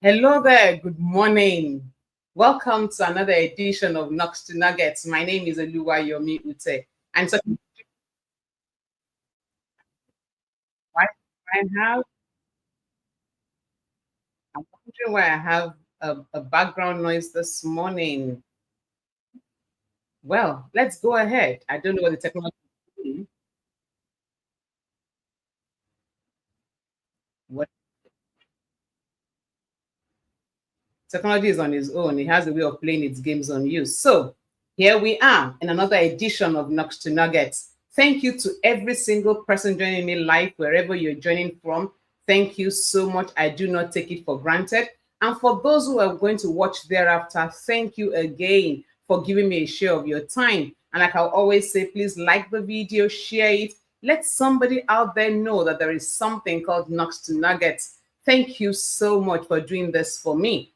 Hello there, good morning. Welcome to another edition of Knocks to Nuggets. My name is Gilbert Uteh. And so why I have, I'm wondering why I have a background noise this morning. Well, let's go ahead. I don't know what the technology is doing. What technology is on its own. It has a way of playing its games on you. So here we are in another edition of Knocks to Nuggets. Thank you to every single person joining me live, wherever you're joining from. Thank you so much. I do not take it for granted. And for those who are going to watch thereafter, thank you again for giving me a share of your time. And like I always say, please like the video, share it. Let somebody out there know that there is something called Knocks to Nuggets. Thank you so much for doing this for me.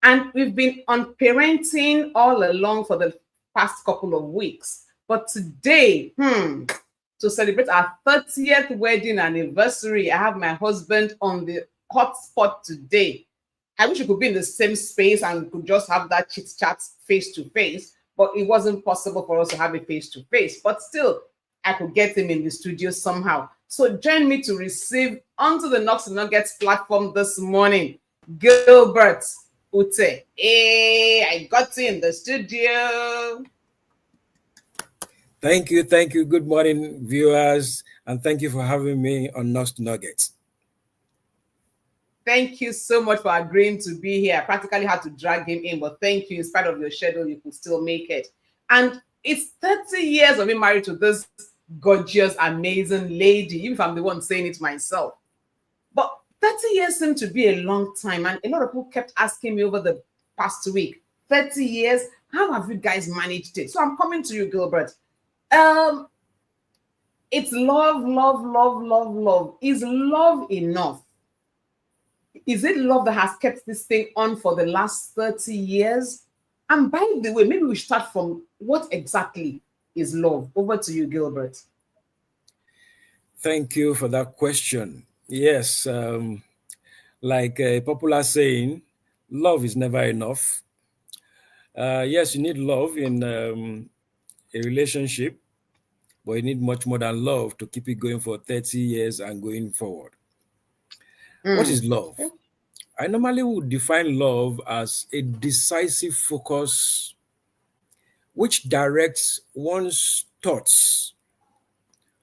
And we've been on parenting all along for the past couple of weeks. But today, to celebrate our 30th wedding anniversary, I have my husband on the hot spot today. I wish we could be in the same space and could just have that chit chat face to face, but it wasn't possible for us to have a face to face. But still, I could get him in the studio somehow. So join me to receive onto the Knocks and Nuggets platform this morning, Gilbert Uteh. Hey, I got you in the studio. Thank you. Thank you. Good morning, viewers. And thank you for having me on Knocks to Nuggets. Thank you so much for agreeing to be here. I practically had to drag him in, but thank you. In spite of your schedule, you could still make it. And it's 30 years of being married to this gorgeous, amazing lady, even if I'm the one saying it myself. But 30 years seemed to be a long time. And a lot of people kept asking me over the past week, 30 years, how have you guys managed it? So I'm coming to you, Gilbert. It's love, love, love, love, love. Is love enough? Is it love that has kept this thing on for the last 30 years? And by the way, maybe we start from what exactly is love? Over to you, Gilbert. Thank you for that question. Yes, like a popular saying, love is never enough. Yes, you need love in a relationship, but you need much more than love to keep it going for 30 years and going forward. What is love? I normally would define love as a decisive focus which directs one's thoughts,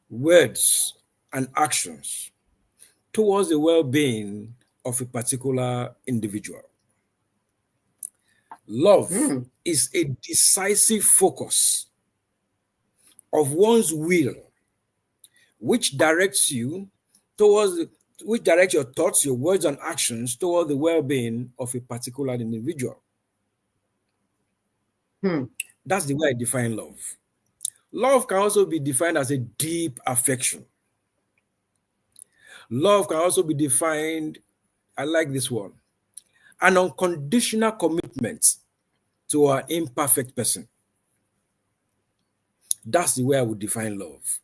words, and actions towards the well-being of a particular individual. Love is a decisive focus of one's will, which directs you which directs your thoughts, your words, and actions toward the well-being of a particular individual. That's the way I define love. Love can also be defined as a deep affection. Love can also be defined, I like this one, an unconditional commitment to an imperfect person. That's the way I would define love.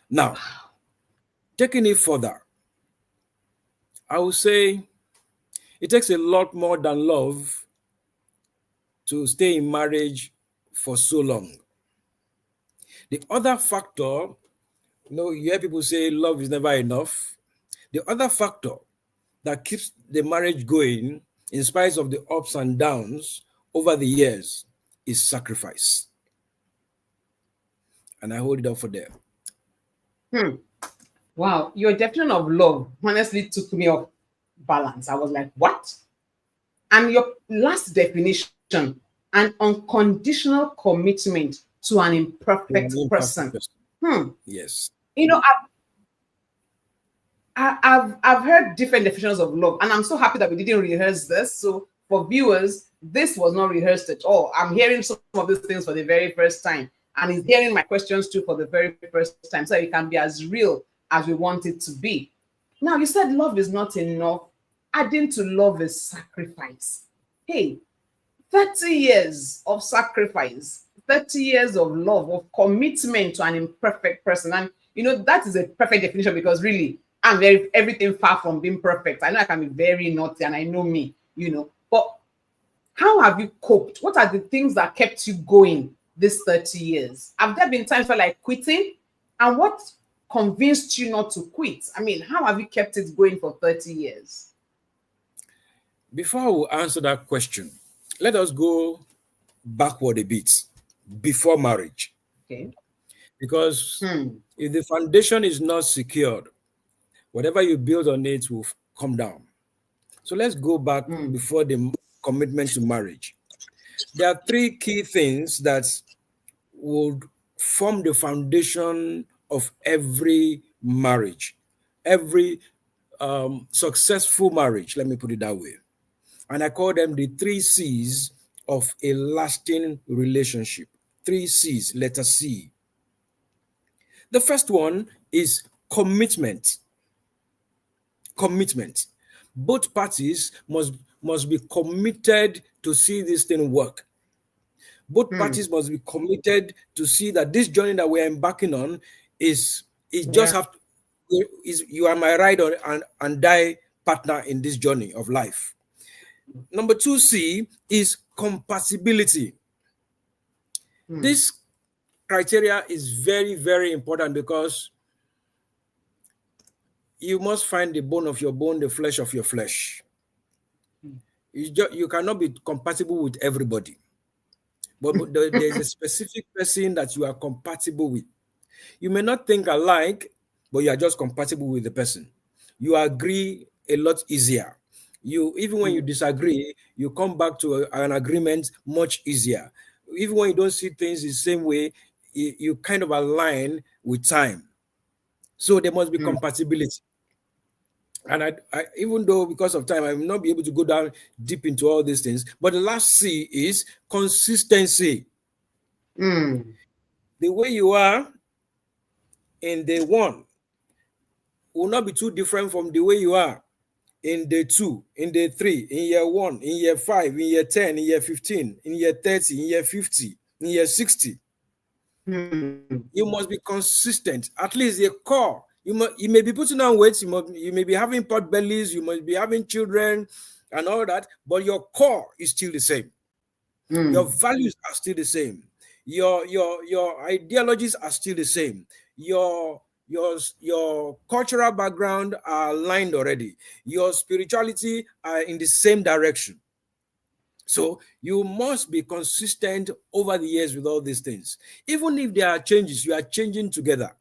Now, taking it further, I would say it takes a lot more than love to stay in marriage for so long. The other factor, you hear people say love is never enough. The other factor that keeps the marriage going in spite of the ups and downs over the years is sacrifice. And I hold it up for them. Wow, your definition of love honestly took me off balance. I was like, what? And your last definition, an unconditional commitment to an imperfect person. Yes. I've heard different definitions of love, and I'm so happy that we didn't rehearse this. So for viewers, this was not rehearsed at all. I'm hearing some of these things for the very first time, and he's hearing my questions too for the very first time, so it can be as real as we want it to be. Now, you said love is not enough. Adding to love is sacrifice. Hey, 30 years of sacrifice, 30 years of love, of commitment to an imperfect person. And, that is a perfect definition, because really, I'm very everything far from being perfect. I know I can be very naughty, and I know me, But how have you coped? What are the things that kept you going this 30 years? Have there been times where like quitting? And what convinced you not to quit? I mean, how have you kept it going for 30 years? Before I will answer that question, let us go backward a bit before marriage. Okay. Because Hmm. if the foundation is not secured, whatever you build on it will come down. So let's go back Hmm. before the commitment to marriage. There are three key things that would form the foundation of every marriage, every successful marriage. Let me put it that way. And I call them the three C's of a lasting relationship. Three C's, letter C. The first one is commitment. Commitment. Both parties must be committed to see this thing work. Both Hmm. parties must be committed to see that this journey that we're embarking on is just Yeah. have to, is you are my ride or and die partner in this journey of life. Number two C is compatibility. Hmm. This criteria is very, very important because you must find the bone of your bone, the flesh of your flesh. You cannot be compatible with everybody, but there's a specific person that you are compatible with. You may not think alike, but you are just compatible with the person. You agree a lot easier. You even when you Hmm. disagree, you come back to an agreement much easier. Even when you don't see things the same way, you kind of align with time. So there must be Hmm. compatibility. And I even though because of time, I will not be able to go down deep into all these things. But the last C is consistency. Hmm. The way you are in day one will not be too different from the way you are in day two, in day three, in year one, in year five, in year 10, in year 15, in year 30, in year 50, in year 60. Hmm. You must be consistent, at least a core. You may be putting on weight, you may be having pot bellies, you must be having children and all that, but your core is still the same. Your Hmm. values are still the same. Your ideologies are still the same. Your cultural background are aligned already. Your spirituality are in the same direction. So you must be consistent over the years with all these things. Even if there are changes, you are changing together.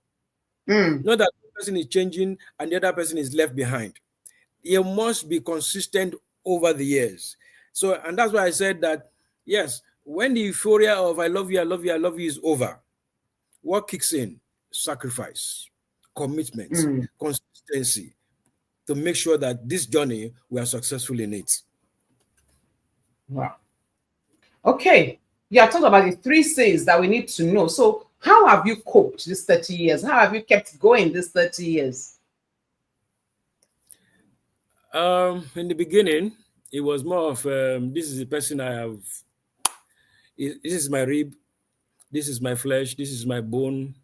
Hmm. Not that one person is changing and the other person is left behind. You must be consistent over the years. So, and that's why I said that, yes, when the euphoria of I love you, I love you, I love you is over, what kicks in? Sacrifice, commitment, Hmm. consistency to make sure that this journey we are successful in it. Wow. Okay. Yeah, talked about the three C's that we need to know. So, how have you coped this 30 years? How have you kept going this 30 years? In the beginning, it was more of this is the person I have, this is my rib, this is my flesh, this is my bone,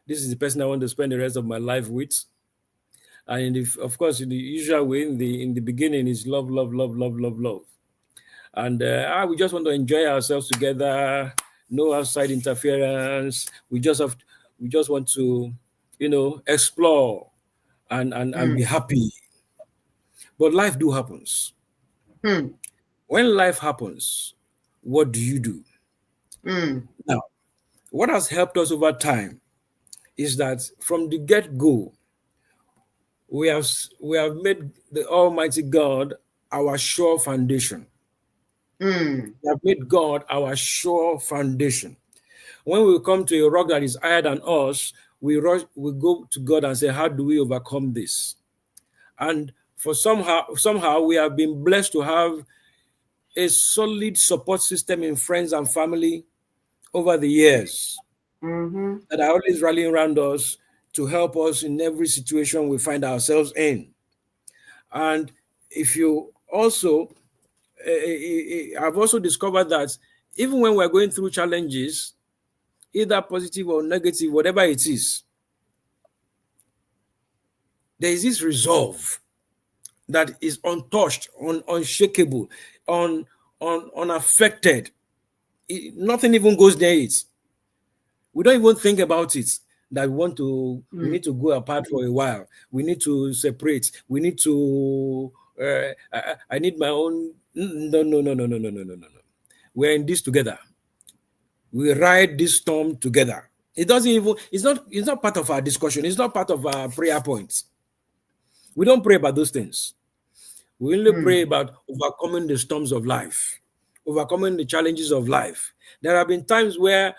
this is the person I want to spend the rest of my life with. And of course, in the usual way, in the beginning, is love, love, love, love, love, love, and we just want to enjoy ourselves together. No outside interference. We just want to, explore and be Hmm. happy. But life do happens. Hmm. When life happens, what do you do? Hmm. Now, what has helped us over time is that from the get go, we have made the Almighty God our sure foundation. Hmm. We have made God our sure foundation. When we come to a rock that is higher than us, we go to God and say, how do we overcome this? And for somehow we have been blessed to have a solid support system in friends and family over the years Mm-hmm. that are always rallying around us to help us in every situation we find ourselves in. And if you also, I've also discovered that even when we're going through challenges, either positive or negative, whatever it is, There is this resolve that is untouched, unshakable, unaffected. Nothing even goes near it. We don't even think about it that we need to go apart for a while. We need to separate. We need to I need my own. No, no, no, no, no, no, no, no, no, no. We're in this together. We ride this storm together. It doesn't even, it's not part of our discussion. It's not part of our prayer points. We don't pray about those things. We only pray about overcoming the storms of life, overcoming the challenges of life. There have been times where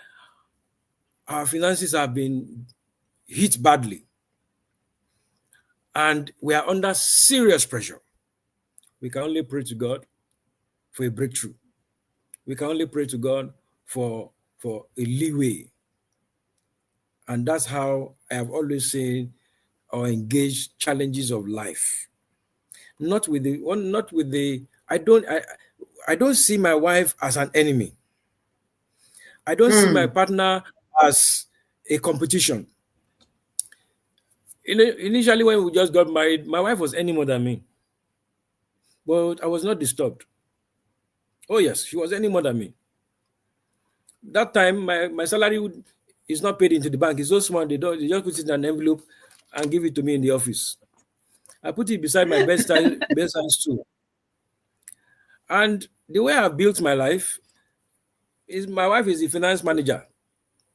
our finances have been hit badly and we are under serious pressure. We can only pray to God for a breakthrough. We can only pray to God for a leeway. And that's how I have always seen or engaged challenges of life. Not with the I don't see my wife as an enemy. I don't see my partner as a competition. Initially, when we just got married, my wife was any more than me, but I was not disturbed. Oh yes, she was any more than me. That time, my salary is not paid into the bank. It's so small. They just put it in an envelope and give it to me in the office. I put it beside my bedside stool. And the way I built my life is my wife is the finance manager,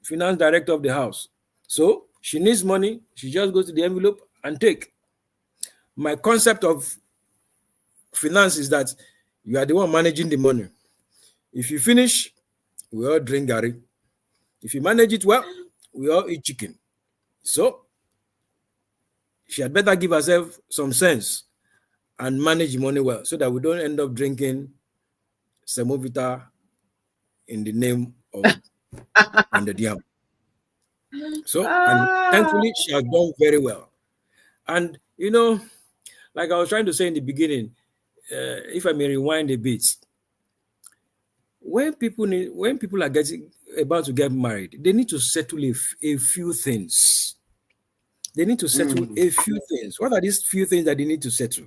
finance director of the house. So she needs money. She just goes to the envelope and take. My concept of finance is that you are the one managing the money. If you finish, we all drink Gary. If you manage it well, we all eat chicken. So she had better give herself some sense and manage the money well so that we don't end up drinking semovita in the name of pounded yam. So, and Ah, thankfully, she has done very well. And, like I was trying to say in the beginning, if I may rewind a bit, when people are getting about to get married, they need to settle a few things. They need to settle a few things. What are these few things that they need to settle?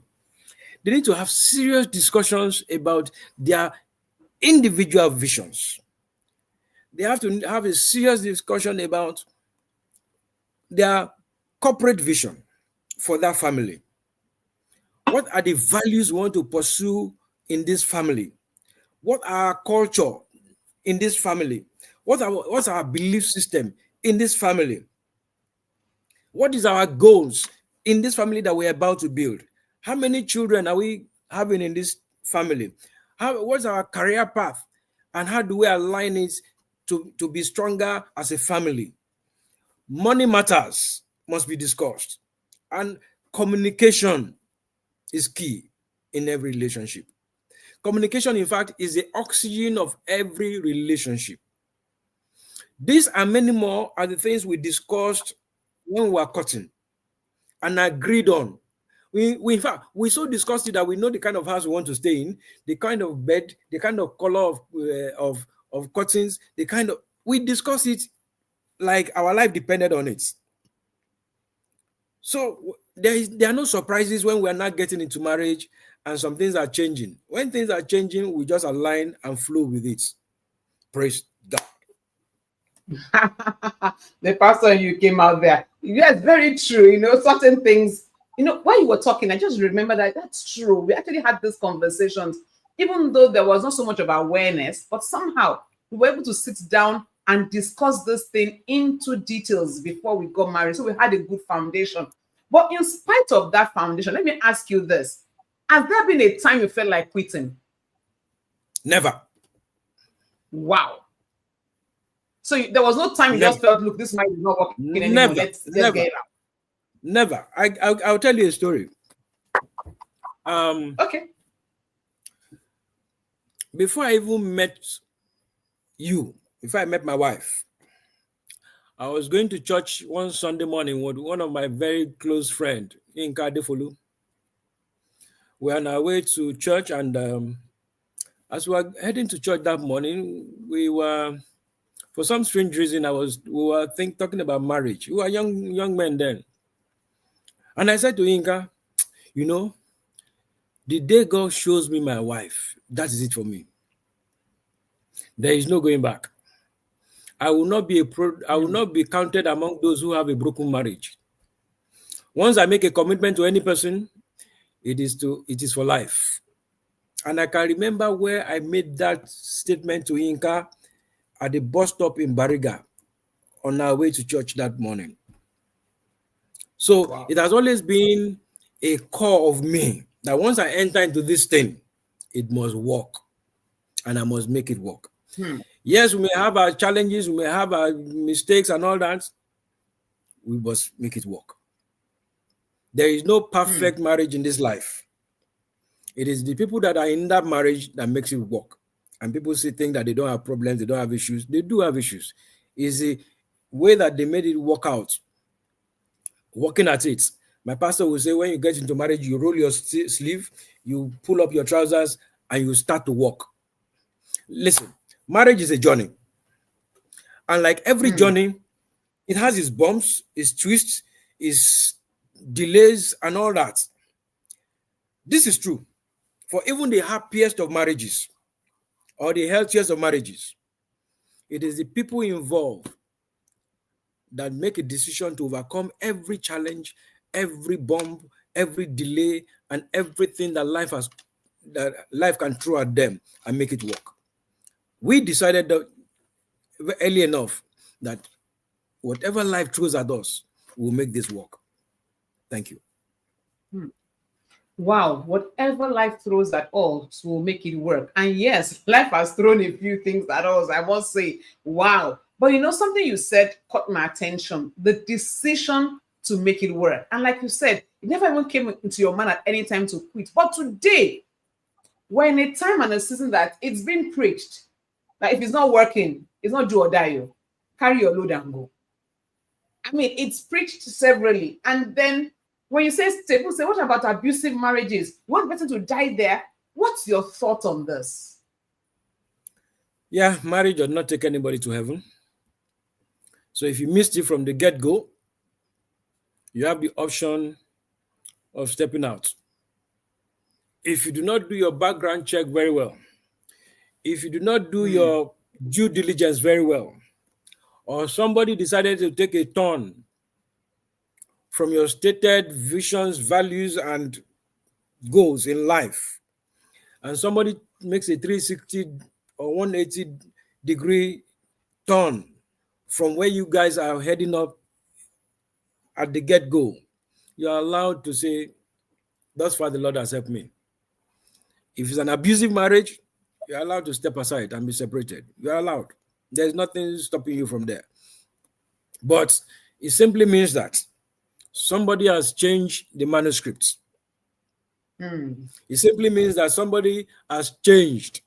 They need to have serious discussions about their individual visions. They have to have a serious discussion about their corporate vision for that family. What are the values we want to pursue in this family? What are our culture in this family? What's our belief system in this family? What is our goals in this family that we're about to build? How many children are we having in this family? What's our career path? And how do we align it to be stronger as a family? Money matters must be discussed. And communication is key in every relationship. Communication, in fact, is the oxygen of every relationship. These and many more are the things we discussed when we were cutting and agreed on. We in fact we so discussed it that we know the kind of house we want to stay in, the kind of bed, the kind of color of curtains, the kind of we discussed it like our life depended on it. So there are no surprises when we are not getting into marriage and some things are changing. When things are changing, we just align and flow with it. Praise God. the pastor you came out there. Yes, very true. Certain things. While you were talking, I just remember that that's true. We actually had these conversations, even though there was not so much of awareness, but somehow we were able to sit down and discuss this thing into details before we got married. So we had a good foundation. But in spite of that foundation, let me ask you this. Has there been a time you felt like quitting? Never. Wow. So there was no time you Never. just felt, look, this might be not working anymore. Never. Let's Never. get it out. Never. I'll tell you a story. Okay. Before I even met you, before I met my wife, I was going to church one Sunday morning with one of my very close friends, Inka Defolu. We were on our way to church, and as we were heading to church that morning, we were, for some strange reason, we were talking about marriage. We were young men then. And I said to Inka, you know, the day God shows me my wife, that is it for me. There is no going back. I will Mm. not be counted among those who have a broken marriage. Once I make a commitment to any person, it is for life. And I can remember where I made that statement to Inka at the bus stop in Bariga on our way to church that morning. So Wow. it has always been a core of me that once I enter into this thing, it must work and I must make it work. Hmm. Yes, we may have our challenges, we may have our mistakes and all that. We must make it work. There is no Hmm. perfect marriage in this life. It is the people that are in that marriage that makes it work. And people think that they don't have problems, they don't have issues. They do have issues. It's the way that they made it work out, working at it. My pastor will say, when you get into marriage, you roll your sleeve, you pull up your trousers, and you start to walk. Listen, marriage is a journey. And like every Hmm. journey, it has its bumps, its twists, its delays, and all that. This is true for even the happiest of marriages or the healthiest of marriages. It is the people involved that make a decision to overcome every challenge, every bump, every delay, and everything that life can throw at them and make it work. We decided that early enough that whatever life throws at us, will make this work. Thank you. Hmm. Wow, whatever life throws at us will make it work. And yes, life has thrown a few things at us, I must say. Wow. But you know, something you said caught my attention, the decision to make it work. And like you said, it never even came into your mind at any time to quit. But today, we're in a time and a season that it's been preached. Like if it's not working, it's not do or die. You carry your load and go. I mean, it's preached severally. And then when you say stable, say, what about abusive marriages? You want the person to die there? What's your thought on this? Yeah, marriage does not take anybody to heaven. So if you missed it from the get go, you have the option of stepping out. If you do not do your background check very well, if you do not do Hmm. your due diligence very well, or somebody decided to take a turn from your stated visions, values, and goals in life, and somebody makes a 360 or 180-degree turn from where you guys are heading up at the get go, you're allowed to say, thus far the Lord has helped me. If it's an abusive marriage, you're allowed to step aside and be separated. You're allowed. There's nothing stopping you from there. But it simply means that somebody has changed the manuscripts. Hmm. It simply means that somebody has changed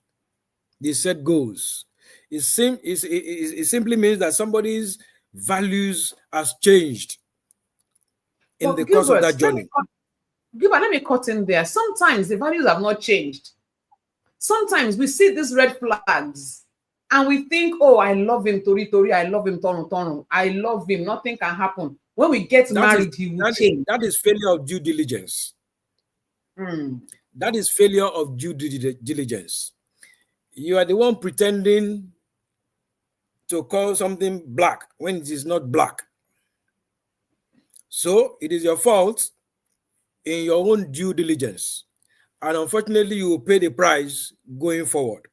the set goals. It simply means that somebody's values has changed in But the course of Gilbert, that journey. Let me cut in there. Sometimes the values have not changed. Sometimes we see these red flags and we think, oh, I love him, Tori Tori, I love him, Tono Tono, I love him, nothing can happen. When we get That is married, he will that is change. that is failure of due diligence. Hmm. That is failure of due diligence. You are the one pretending to call something black when it is not black. So it is your fault in your own due diligence. And unfortunately, you will pay the price going forward.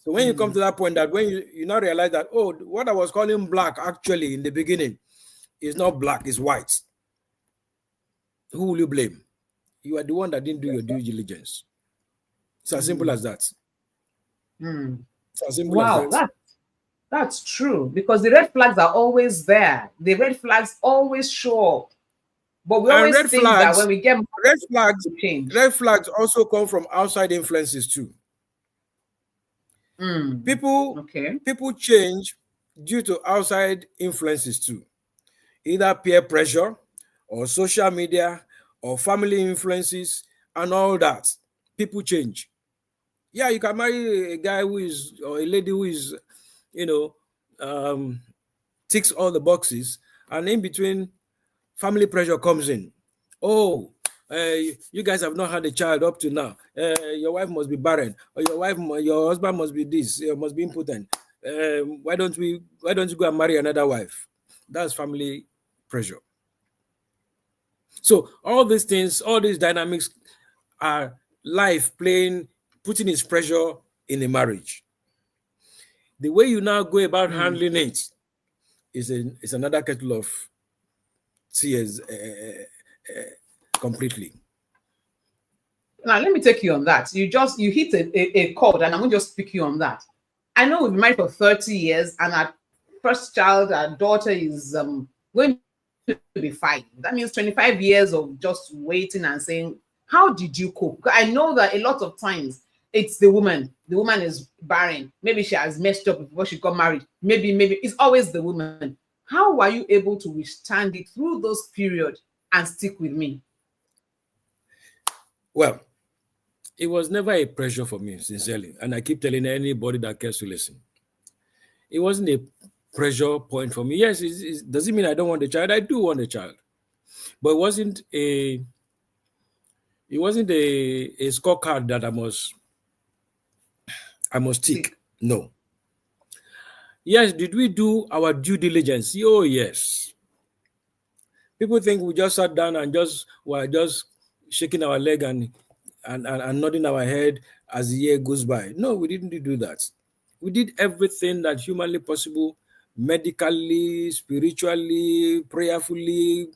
So when you come Hmm. to that point that when you now realize that, oh, what I was calling black actually in the beginning is not black, it's white. Who will you blame? You are the one that didn't do your due diligence. It's as simple Hmm. as that. Hmm. It's as simple as Wow, that. that's true because the red flags are always there. The red flags always show up, but we And always think that when we get married, red flags, to change. red flags also come from outside influences too. Hmm. People, Okay. people change due to outside influences too, either peer pressure or social media or family influences and all that. People change. Yeah, you can marry a guy who is or a lady who is, you know, um, ticks all the boxes, and in between, family pressure comes in. Oh, you guys have not had a child up to now. Your wife must be barren, or your husband must be this, must be impotent. Why don't you go and marry another wife? That's family pressure. So all these things, all these dynamics are life playing, putting its pressure in a marriage. The way you now go about Hmm. handling it is another kettle of tears completely. Now let me take you on that. You hit a chord, and I'm going to just pick you on that. I know we've been married for 30 years, and our first child, our daughter, is going to be 5. That means 25 years of just waiting and saying, how did you cope? Because I know that a lot of times it's the woman. The woman is barren. Maybe she has messed up before she got married. Maybe it's always the woman. How were you able to withstand it through those periods and stick with me? Well, it was never a pressure for me, sincerely. And I keep telling anybody that cares to listen. It wasn't a pressure point for me. Yes, does it mean I don't want a child? I do want a child. But it wasn't a scorecard that I must See, tick. No. Yes, did we do our due diligence? Oh yes. People think we just sat down and just were just shaking our leg and nodding our head as the year goes by. No, we didn't do that. We did everything that humanly possible, medically, spiritually, prayerfully,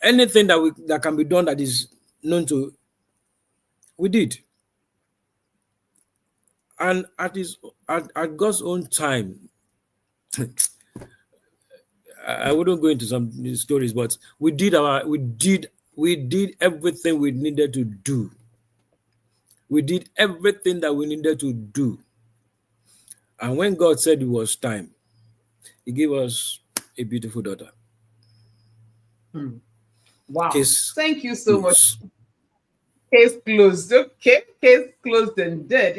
anything that can be done that is known to, we did. And at God's own time, I wouldn't go into some stories, but we did everything we needed to do. We did everything that we needed to do. And when God said it was time, He gave us a beautiful daughter. hmm. Wow. Case Thank you so much. close. Case closed. Okay. Case closed and dead.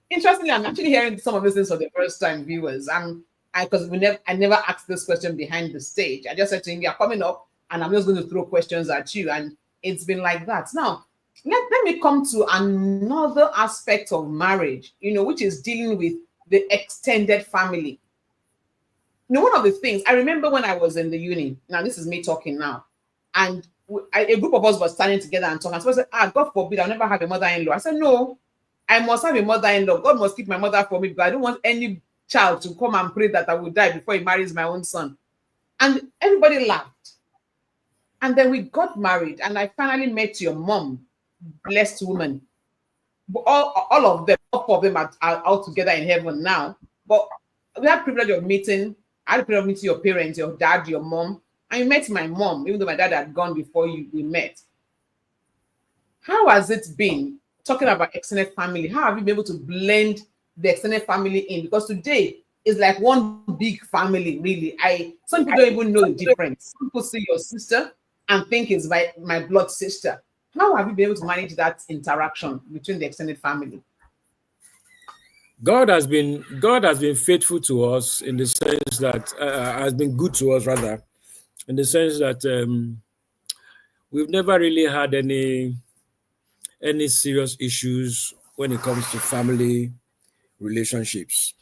Interestingly, I'm actually hearing some of these things for the first time, viewers. Because I never asked this question behind the stage. I just said to him, "You're coming up, and I'm just going to throw questions at you." And it's been like that. Now, let me come to another aspect of marriage, which is dealing with the extended family. One of the things I remember when I was in the uni, now this is me talking now, and a group of us was standing together and talking. And someone said, God forbid, I'll never have a mother in law. I said, no, I must have a mother in law. God must keep my mother for me because I don't want any child to come and pray that I will die before he marries my own son. And everybody laughed. And then we got married, and I finally met your mom, blessed woman. All of them, all 4 of them are all together in heaven now. But we had privilege of meeting. I had the privilege of meeting your parents, your dad, your mom, and you met my mom, even though my dad had gone before we met. How has it been talking about extended family? How have you been able to blend the extended family in? Because today is like one big family, really. Some people don't even know the difference. Some people see your sister and think it's my blood sister. How have you been able to manage that interaction between the extended family? God has been faithful to us in the sense that has been good to us rather, in the sense that we've never really had any serious issues when it comes to family relationships.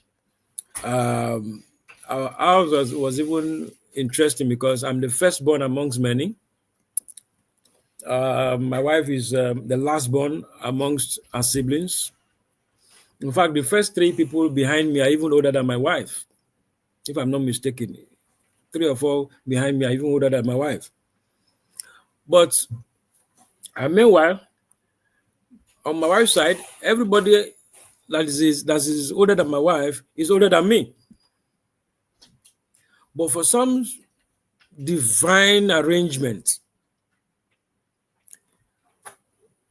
Um, ours was even interesting because I'm the firstborn amongst many. My wife is the last born amongst our siblings. In fact, the first 3 people behind me are even older than my wife, if I'm not mistaken. 3 or 4 behind me are even older than my wife. But meanwhile, on my wife's side, everybody that is older than my wife is older than me. But for some divine arrangement,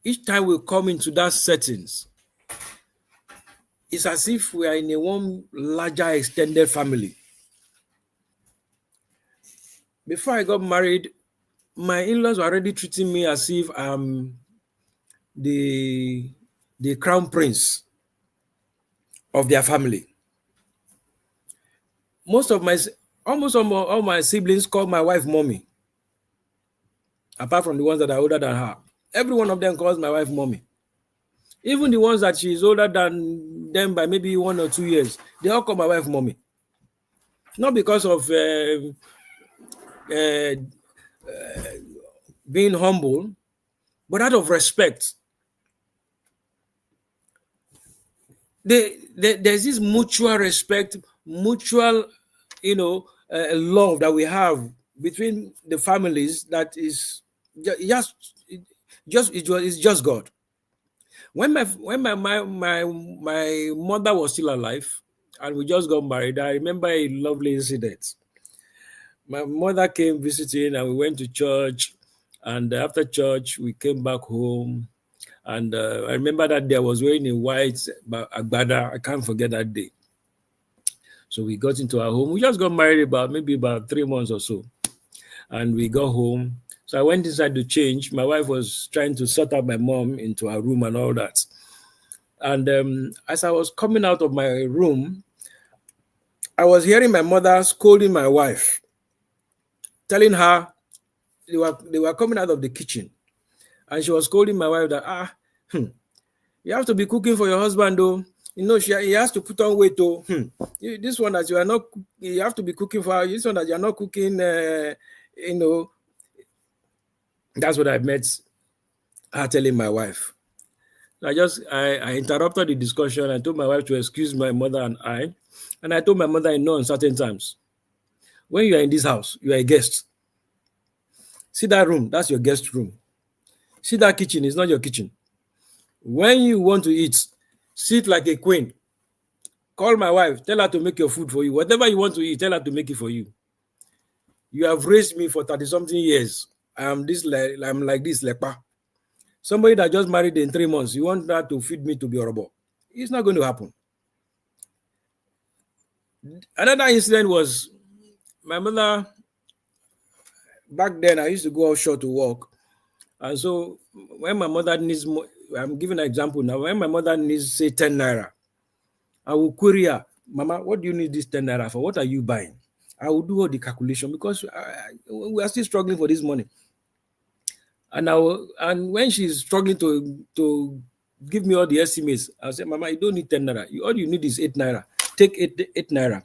each time we come into that settings, it's as if we are in a one larger extended family. Before I got married, my in-laws were already treating me as if I'm the the crown prince of their family. Most of my almost all my siblings call my wife mommy. apart from the ones that are older than her. Every one of them calls my wife mommy. Even the ones that she's older than them by maybe 1 or 2 years, they all call my wife mommy. Not because of uh, being humble, but out of respect. There's this mutual respect, mutual, love that we have between the families that is just, it's just God. When my mother was still alive and we just got married, I remember a lovely incident. My mother came visiting and we went to church, and after church we came back home. And I remember that day I was wearing a white agbada. I can't forget that day. So we got into our home. We just got married about 3 months or so, and we got home. So I went inside to change. My wife was trying to sort out my mom into her room and all that. And as I was coming out of my room, I was hearing my mother scolding my wife, telling her they were coming out of the kitchen, and she was scolding my wife that you have to be cooking for your husband, though. He has to put on weight, though. This one that you are not, you have to be cooking for. This one that you are not cooking, that's what I met her telling my wife. I interrupted the discussion. I told my wife to excuse my mother and I told my mother in no uncertain terms, when you are in this house, you are a guest. See that room, that's your guest room. See that kitchen, it's not your kitchen. When you want to eat, sit like a queen. Call my wife, tell her to make your food for you. Whatever you want to eat, tell her to make it for you. You have raised me for 30-something years. I'm like this, leper. Somebody that just married in 3 months, you want that to feed me to be horrible. It's not going to happen. Another incident was my mother. Back then, I used to go offshore to work. And so when my mother needs more, I'm giving an example now. When my mother needs, say, 10 naira, I will query her, Mama, what do you need this 10 naira for? What are you buying? I will do all the calculation because we are still struggling for this money. And when she's struggling to give me all the estimates, I'll say, Mama, you don't need 10 naira. All you need is 8 naira. Take 8 naira.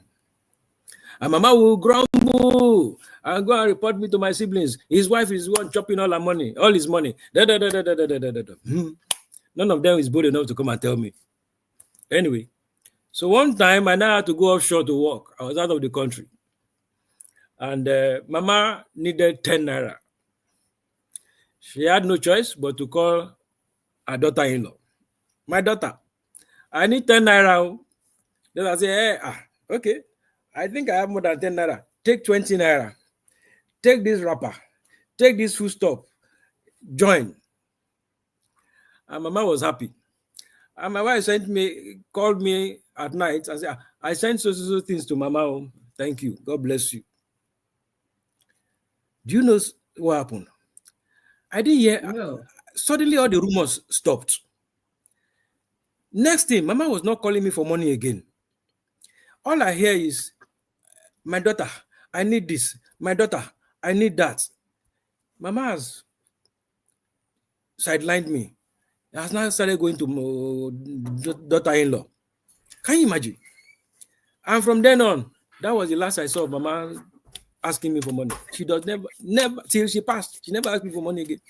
And Mama will grumble and go and report me to my siblings. His wife is the one chopping all her money, all his money. Da, da, da, da, da, da, da, da, da. None of them is bold enough to come and tell me. Anyway, so one time I now had to go offshore to work. I was out of the country. And Mama needed 10 naira. She had no choice but to call her daughter-in-law. My daughter, I need 10 naira. Then I say, hey, okay. I think I have more than 10 naira. Take 20 naira. Take this wrapper. Take this food stop. Join. And Mama was happy. And my wife called me at night and said, I sent so things to Mama. Oh, thank you. God bless you. Do you know what happened? I didn't hear. No. Suddenly, all the rumors stopped. Next thing, Mama was not calling me for money again. All I hear is, my daughter, I need this. My daughter, I need that. Mama has sidelined me. Has now started going to daughter-in-law. Can you imagine? And from then on, that was the last I saw of Mama asking me for money. She does never till she passed. She never asked me for money again.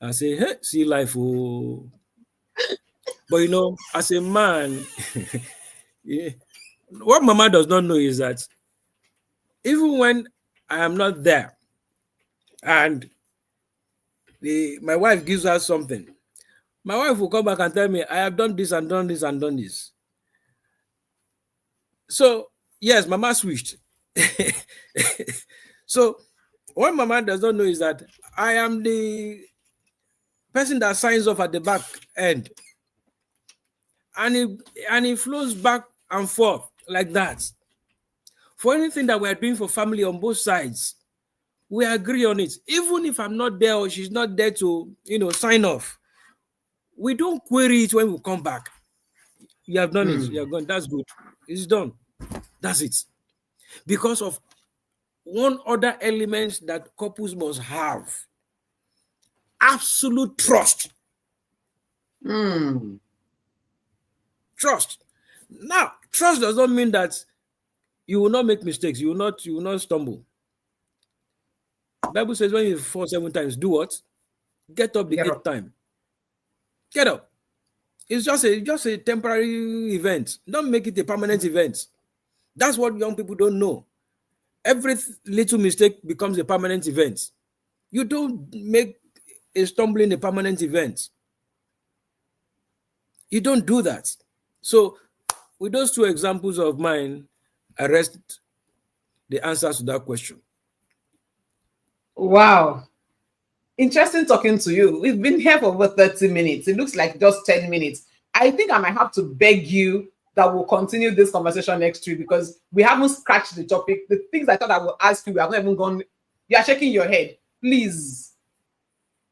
I say, hey, see life, oh. But as a man, yeah, what Mama does not know is that even when I am not there and my wife gives her something, my wife will come back and tell me, I have done this and done this and done this. So, yes, Mama switched. So, what Mama does not know is that I am the person that signs off at the back end. And it flows back and forth like that. For anything that we are doing for family on both sides, we agree on it. Even if I'm not there or she's not there to, sign off, we don't query it when we come back. You have done it. You have gone. That's good. It's done. That's it. Because of one other element that couples must have. absolute trust. Mm. Trust. Now, trust does not mean that you will not make mistakes. You will not stumble. Bible says when you fall 7 times, do what? Get up the Get eighth up. time. Get up. It's just a temporary event. Don't make it a permanent event. That's what young people don't know. Every little mistake becomes a permanent event. You don't make a stumbling a permanent event. You don't do that. So, with those two examples of mine, I rest the answers to that question. Wow. Interesting talking to you. We've been here for over 30 minutes. It looks like just 10 minutes. I think I might have to beg you that we'll continue this conversation next week because we haven't scratched the topic. The things I thought I would ask you, we have not even gone. You are shaking your head. Please,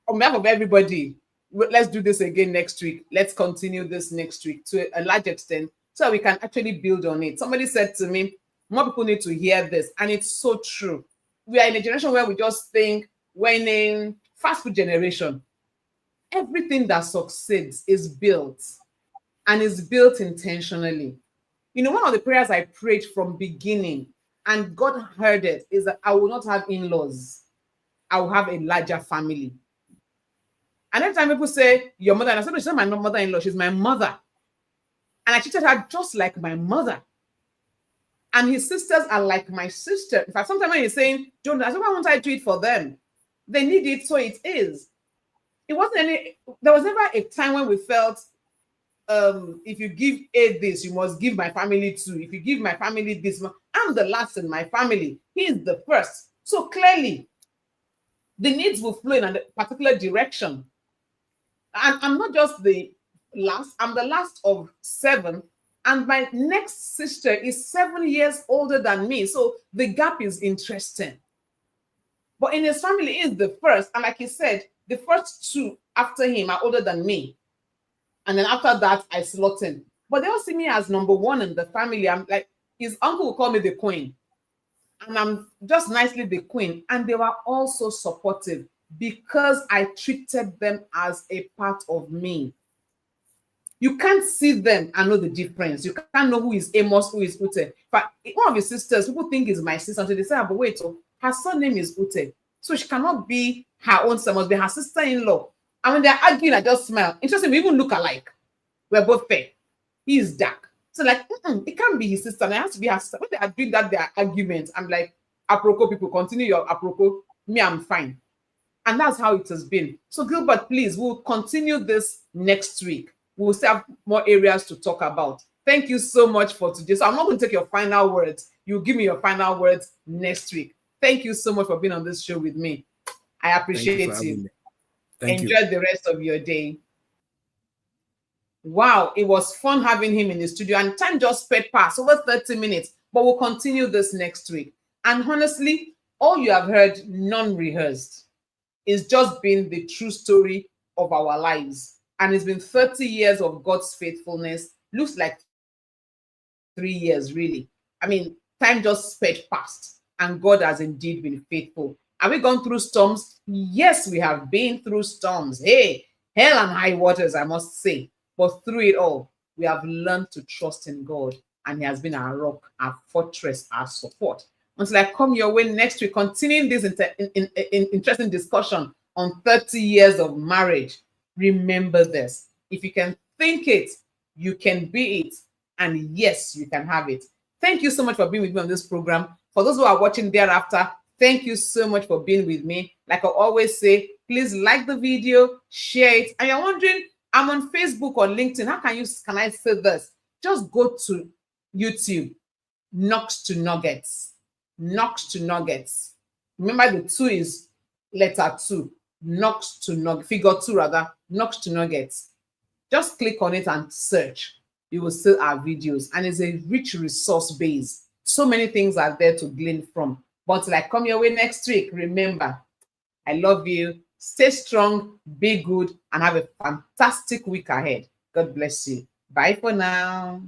on behalf of everybody, let's do this again next week. Let's continue this next week to a large extent so we can actually build on it. Somebody said to me, more people need to hear this. And it's so true. We are in a generation where we just think when in fast food generation, everything that succeeds is built and is built intentionally. You know, one of the prayers I prayed from beginning and God heard it is that I will not have in-laws. I will have a larger family. And every time people say, your mother, and I said, no, she's not my mother-in-law, she's my mother. And I treated her just like my mother. And his sisters are like my sister. In fact, sometimes when he's saying, John, I said, why won't I do it for them? They need it, so it is. It wasn't there was never a time when we felt, if you give A this, you must give my family too. If you give my family this, I'm the last in my family. He is the first. So clearly, the needs will flow in a particular direction. And I'm not just the last, I'm the last of 7. And my next sister is 7 years older than me. So the gap is interesting. But in his family, he is the first. And like he said, the first 2 after him are older than me. And then after that, I slot in. But they all see me as number 1 in the family. I'm like, his uncle will call me the queen. And I'm just nicely the queen. And they were also supportive because I treated them as a part of me. You can't see them and know the difference. You can't know who is Amos, who is Uteh. But one of his sisters, people think is my sister until they say, but wait, oh, her surname is Uteh. So she cannot be her own sister, must be her sister-in-law. And when they're arguing, I just smile. Interesting, we even look alike. We're both fair. He is dark. So like, it can't be his sister. And it has to be her sister. When they are doing that, their arguments, I'm like, apropos people, continue your apropos. Me, I'm fine. And that's how it has been. So Gilbert, please, we'll continue this next week. We'll still have more areas to talk about. Thank you so much for today. So I'm not going to take your final words. You'll give me your final words next week. Thank you so much for being on this show with me. I appreciate you. Enjoy the rest of your day. Wow, it was fun having him in the studio, and time just sped past, over 30 minutes, but we'll continue this next week. And honestly, all you have heard, non-rehearsed, is just been the true story of our lives. And it's been 30 years of God's faithfulness. Looks like 3 years, really. I mean, time just sped past, and God has indeed been faithful. Have we gone through storms? Yes, we have been through storms. Hey, hell and high waters, I must say. But through it all, we have learned to trust in God, and He has been our rock, our fortress, our support. Until I come your way next week, continuing this interesting discussion on 30 years of marriage. Remember this: if you can think it, you can be it, and yes, you can have it. Thank you so much for being with me on this program. For those who are watching thereafter, thank you so much for being with me. Like I always say, please like the video, share it. And you're wondering, I'm on Facebook or LinkedIn. How can I say this? Just go to YouTube, Knocks to Nuggets. Knocks to Nuggets. Remember the 2 is letter 2. Knocks to Nuggets. Figure 2 rather. Knocks to Nuggets. Just click on it and search. You will see our videos. And it's a rich resource base. So many things are there to glean from. But until I come your way next week, remember, I love you. Stay strong, be good, and have a fantastic week ahead. God bless you. Bye for now.